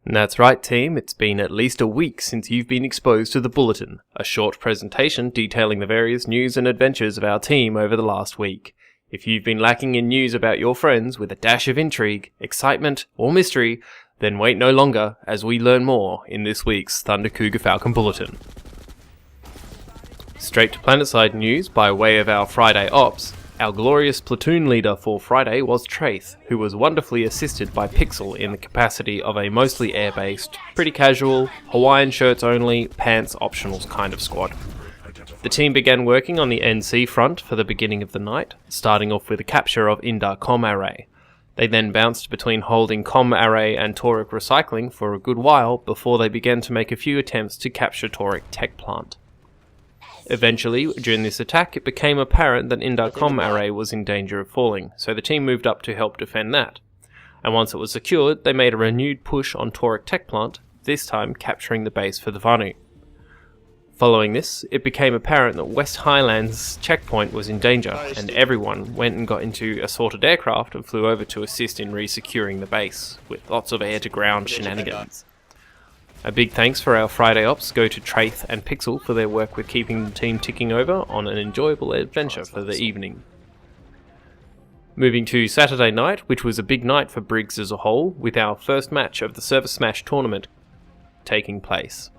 And that's right, team, it's been at least a week since you've been exposed to the Bulletin, a short presentation detailing the various news and adventures of our team over the last week. If you've been lacking in news about your friends with a dash of intrigue, excitement, or mystery, then wait no longer as we learn more in this week's Thunder Cougar Falcon Bulletin. Straight to Planetside news by way of our Friday Ops. Our glorious platoon leader for Friday was Traith, who was wonderfully assisted by Pixel in the capacity of a mostly air-based, pretty casual, Hawaiian shirts only, pants optionals kind of squad. The team began working on the NC front for the beginning of the night, starting off with the capture of Indar Com Array. They then bounced between holding Com Array and Toric Recycling for a good while before they began to make a few attempts to capture Toric Tech Plant. Eventually, during this attack, it became apparent that Indar Com Array was in danger of falling, so the team moved up to help defend that. And once it was secured, they made a renewed push on Toric Tech Plant, this time capturing the base for the Vanu. Following this, it became apparent that West Highlands checkpoint was in danger, and everyone went and got into assorted aircraft and flew over to assist in re-securing the base, with lots of air-to-ground shenanigans. A big thanks for our Friday Ops go to Traith and Pixel for their work with keeping the team ticking over on an enjoyable adventure for the evening. Moving to Saturday night, which was a big night for Briggs as a whole, with our first match of the Server Smash tournament taking place.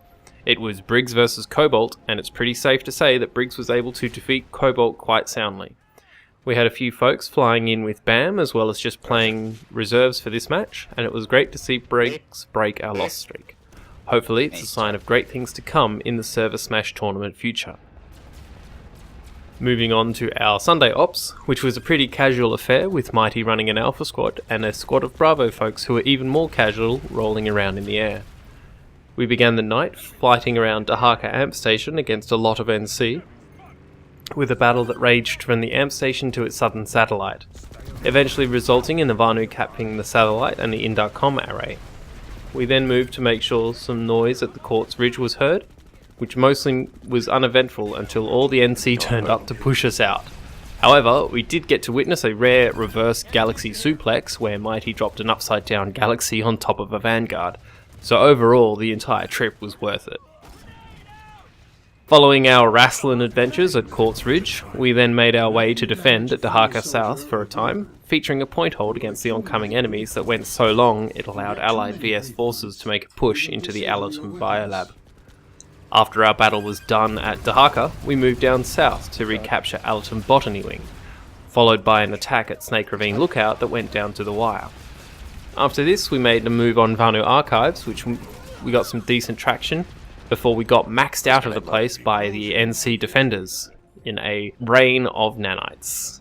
It was Briggs versus Cobalt, and it's pretty safe to say that Briggs was able to defeat Cobalt quite soundly. We had a few folks flying in with BAM as well as just playing reserves for this match, and it was great to see Briggs break our loss streak. Hopefully it's a sign of great things to come in the Server Smash tournament future. Moving on to our Sunday Ops, which was a pretty casual affair with Mighty running an Alpha squad and a squad of Bravo folks who were even more casual rolling around in the air. We began the night fighting around Harker Amp Station against a lot of NC, with a battle that raged from the Amp Station to its southern satellite, eventually resulting in the Vanu capping the satellite and the Indar Com Array. We then moved to make sure some noise at the Quartz Ridge was heard, which mostly was uneventful until all the NC turned up to push us out. However, we did get to witness a rare reverse Galaxy suplex where Mighty dropped an upside down Galaxy on top of a Vanguard, so overall the entire trip was worth it. Following our wrestling adventures at Quartz Ridge, we then made our way to defend at Harker South for a time, featuring a point hold against the oncoming enemies that went so long it allowed Allied VS forces to make a push into the Alatum Biolab. After our battle was done at Dahaka, we moved down south to recapture Alatum Botany Wing, followed by an attack at Snake Ravine Lookout that went down to the wire. After this, we made a move on Vanu Archives, which we got some decent traction, before we got maxed out of the place by the NC defenders in a rain of nanites.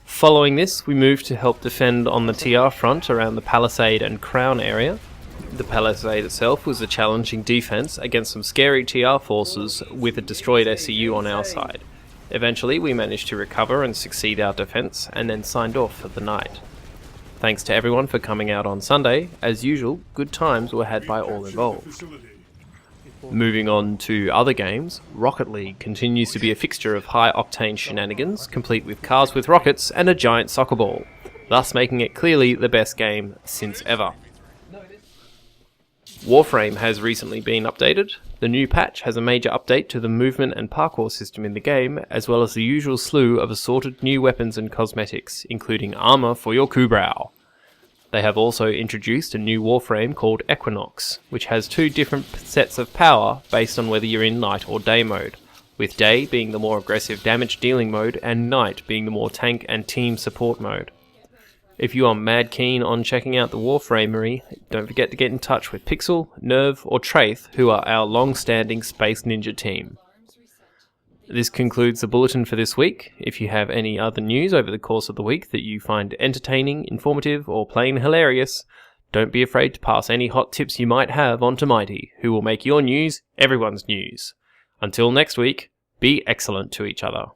Following this, we moved to help defend on the TR front around the Palisade and Crown area. The Palisade itself was a challenging defense against some scary TR forces with a destroyed SCU on our side. Eventually, we managed to recover and succeed our defense, and then signed off for the night. Thanks to everyone for coming out on Sunday. As usual, good times were had by all involved. Moving on to other games, Rocket League continues to be a fixture of high-octane shenanigans, complete with cars with rockets and a giant soccer ball, thus making it clearly the best game since ever. Warframe has recently been updated. The new patch has a major update to the movement and parkour system in the game, as well as the usual slew of assorted new weapons and cosmetics, including armor for your Kubrau. They have also introduced a new Warframe called Equinox, which has two different sets of power based on whether you're in night or day mode, with day being the more aggressive damage dealing mode and night being the more tank and team support mode. If you are mad keen on checking out the Warframery, don't forget to get in touch with Pixel, Nerve or Traith, who are our long-standing Space Ninja team. This concludes the bulletin for this week. If you have any other news over the course of the week that you find entertaining, informative, or plain hilarious, don't be afraid to pass any hot tips you might have on to Mighty, who will make your news everyone's news. Until next week, be excellent to each other.